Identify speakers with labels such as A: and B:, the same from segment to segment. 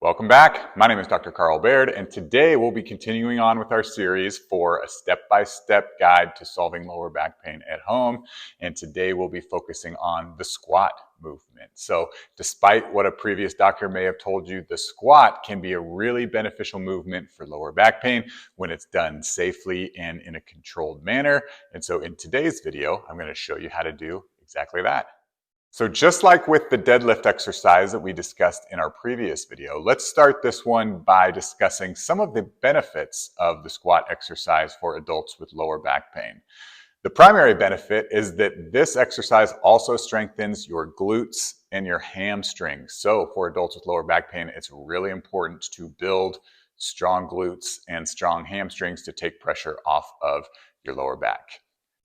A: Welcome back. My name is Dr. Carl Baird, and today we'll be continuing on with our series for a step-by-step guide to solving lower back pain at home. And today we'll be focusing on the squat movement. So despite what a previous doctor may have told you, the squat can be a really beneficial movement for lower back pain when it's done safely and in a controlled manner. And so in today's video, I'm going to show you how to do exactly that. So just like with the deadlift exercise that we discussed in our previous video, let's start this one by discussing some of the benefits of the squat exercise for adults with lower back pain. The primary benefit is that this exercise also strengthens your glutes and your hamstrings. So for adults with lower back pain, it's really important to build strong glutes and strong hamstrings to take pressure off of your lower back.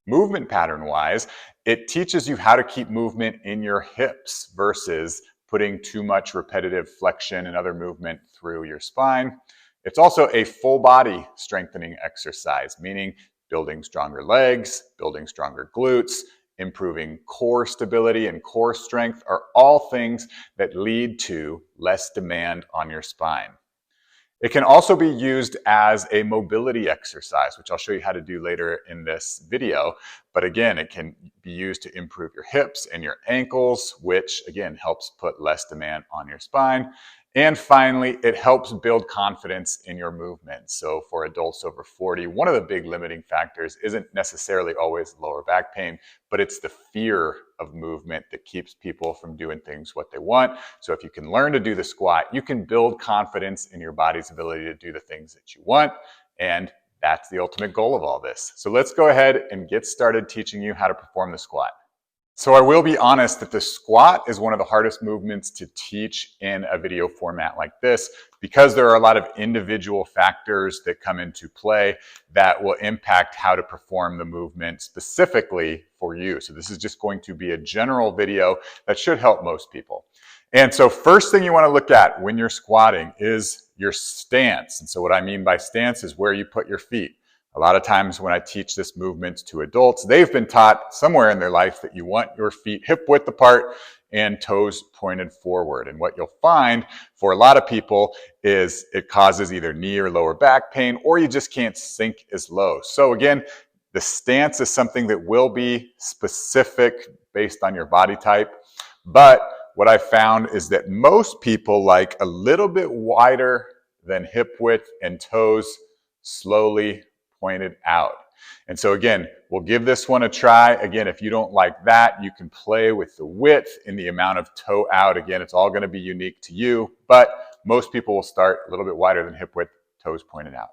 A: Movement pattern wise, it teaches you how to keep movement in your hips versus putting too much repetitive flexion and other movement through your spine. It's also a full body strengthening exercise, meaning building stronger legs, building stronger glutes, improving core stability and core strength are all things that lead to less demand on your spine. It can also be used as a mobility exercise, which I'll show you how to do later in this video. But again, it can be used to improve your hips and your ankles, which again helps put less demand on your spine. And finally, it helps build confidence in your movement. So for adults over 40, one of the big limiting factors isn't necessarily always lower back pain, but it's the fear of movement that keeps people from doing things what they want. So if you can learn to do the squat, you can build confidence in your body's ability to do the things that you want. And that's the ultimate goal of all this. So let's go ahead and get started teaching you how to perform the squat. So I will be honest that the squat is one of the hardest movements to teach in a video format like this because there are a lot of individual factors that come into play that will impact how to perform the movement specifically for you. So this is just going to be a general video that should help most people. And so first thing you want to look at when you're squatting is your stance. And so what I mean by stance is where you put your feet. A lot of times when I teach this movement to adults, they've been taught somewhere in their life that you want your feet hip width apart and toes pointed forward. And what you'll find for a lot of people is it causes either knee or lower back pain, or you just can't sink as low. So again, the stance is something that will be specific based on your body type. But what I found is that most people like a little bit wider than hip width and toes slowly pointed out. And so again, we'll give this one a try. Again, if you don't like that, you can play with the width and the amount of toe out. Again, it's all going to be unique to you, but most people will start a little bit wider than hip width, toes pointed out.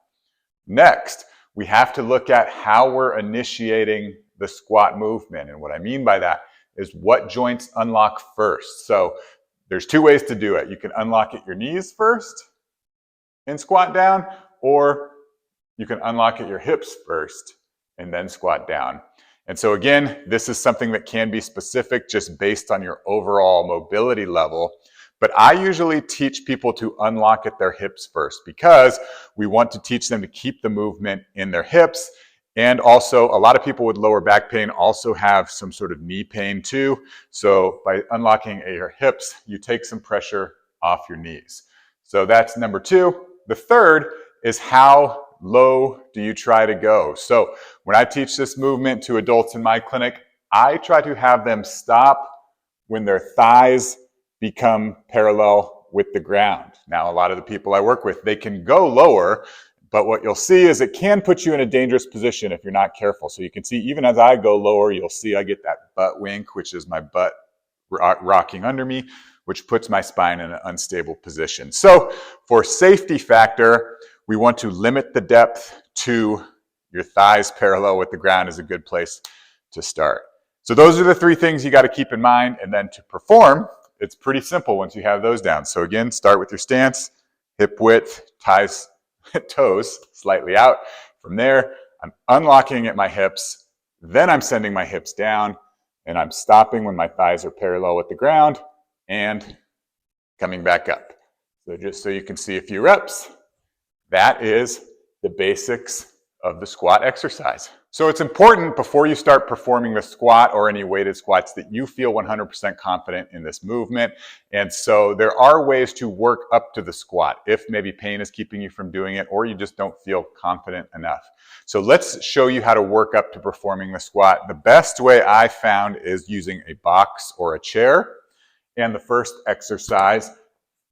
A: Next, we have to look at how we're initiating the squat movement. And what I mean by that is what joints unlock first. So there's two ways to do it. You can unlock at your knees first and squat down, or you can unlock at your hips first and then squat down. And so again, this is something that can be specific just based on your overall mobility level. But I usually teach people to unlock at their hips first because we want to teach them to keep the movement in their hips. And also a lot of people with lower back pain also have some sort of knee pain too. So by unlocking at your hips, you take some pressure off your knees. So that's number two. The third is how low do you try to go? So when I teach this movement to adults in my clinic, I try to have them stop when their thighs become parallel with the ground. Now, a lot of the people I work with, they can go lower, but what you'll see is it can put you in a dangerous position if you're not careful. So you can see even as I go lower, you'll see I get that butt wink, which is my butt rocking under me, which puts my spine in an unstable position. So for safety factor, we want to limit the depth to your thighs parallel with the ground is a good place to start. So those are the three things you got to keep in mind. And then to perform, it's pretty simple once you have those down. So again, start with your stance, hip width, toes slightly out. From there, I'm unlocking at my hips. Then I'm sending my hips down and I'm stopping when my thighs are parallel with the ground and coming back up. So just so you can see a few reps. That is the basics of the squat exercise. So it's important before you start performing the squat or any weighted squats that you feel 100% confident in this movement. And so there are ways to work up to the squat if maybe pain is keeping you from doing it or you just don't feel confident enough. So let's show you how to work up to performing the squat. The best way I found is using a box or a chair. And the first exercise,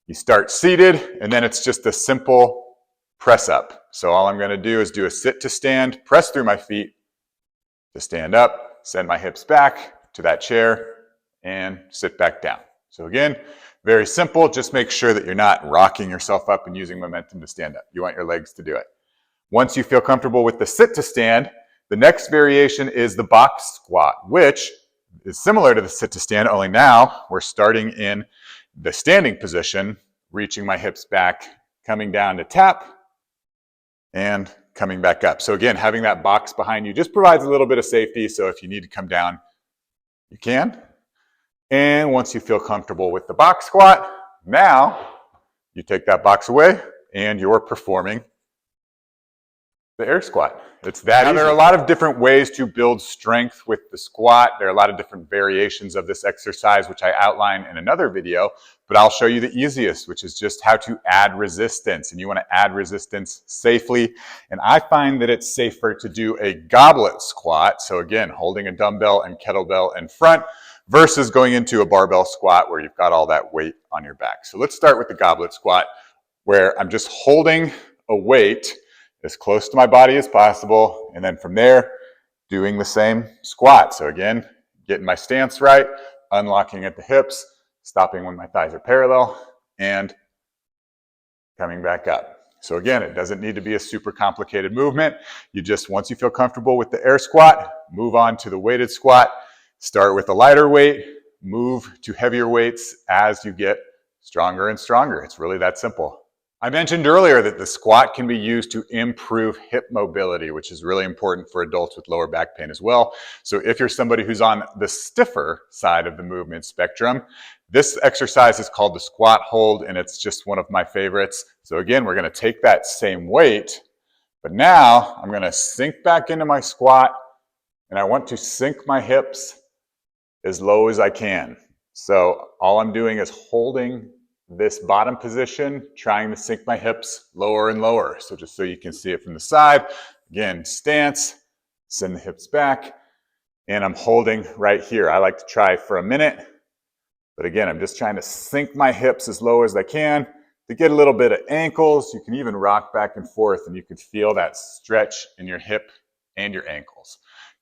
A: you start seated, and then it's just a simple press up. So all I'm going to do is do a sit to stand, press through my feet to stand up, send my hips back to that chair, and sit back down. So again, very simple. Just make sure that you're not rocking yourself up and using momentum to stand up. You want your legs to do it. Once you feel comfortable with the sit to stand, the next variation is the box squat, which is similar to the sit to stand, only now we're starting in the standing position, reaching my hips back, coming down to tap, and coming back up. So again, having that box behind you just provides a little bit of safety. So if you need to come down, you can. And once you feel comfortable with the box squat, now you take that box away and you're performing the air squat. It's that easy. There are a lot of different ways to build strength with the squat. There are a lot of different variations of this exercise, which I outline in another video, but I'll show you the easiest, which is just how to add resistance. And you want to add resistance safely. And I find that it's safer to do a goblet squat. So again, holding a dumbbell and kettlebell in front versus going into a barbell squat where you've got all that weight on your back. So let's start with the goblet squat, where I'm just holding a weight as close to my body as possible, and then from there, doing the same squat. So again, getting my stance right, unlocking at the hips, stopping when my thighs are parallel, and coming back up. So again, it doesn't need to be a super complicated movement. You just, once you feel comfortable with the air squat, move on to the weighted squat. Start with a lighter weight, move to heavier weights as you get stronger and stronger. It's really that simple. I mentioned earlier that the squat can be used to improve hip mobility, which is really important for adults with lower back pain as well. So if you're somebody who's on the stiffer side of the movement spectrum, this exercise is called the squat hold, and it's just one of my favorites. So again, we're going to take that same weight, but now I'm going to sink back into my squat, and I want to sink my hips as low as I can. So all I'm doing is holding this bottom position, trying to sink my hips lower and lower. So just so you can see it from the side, again, stance, send the hips back, and I'm holding right here. I like to try for a minute, but again, I'm just trying to sink my hips as low as I can to get a little bit of ankles. You can even rock back and forth, and you can feel that stretch in your hip and your ankles.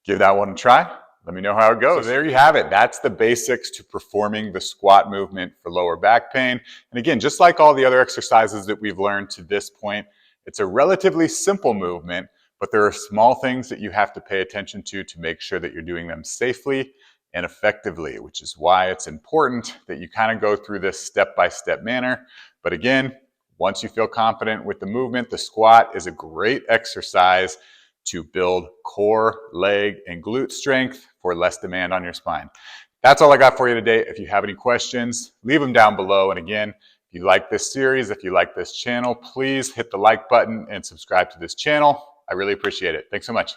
A: Give that one a try. Let me know how it goes. So there you have it. That's the basics to performing the squat movement for lower back pain. And again, just like all the other exercises that we've learned to this point, it's a relatively simple movement, but there are small things that you have to pay attention to make sure that you're doing them safely and effectively, which is why it's important that you kind of go through this step-by-step manner. But again, once you feel confident with the movement, the squat is a great exercise to build core, leg, and glute strength for less demand on your spine. That's all I got for you today. If you have any questions, leave them down below. And again, if you like this series, if you like this channel, please hit the like button and subscribe to this channel. I really appreciate it. Thanks so much.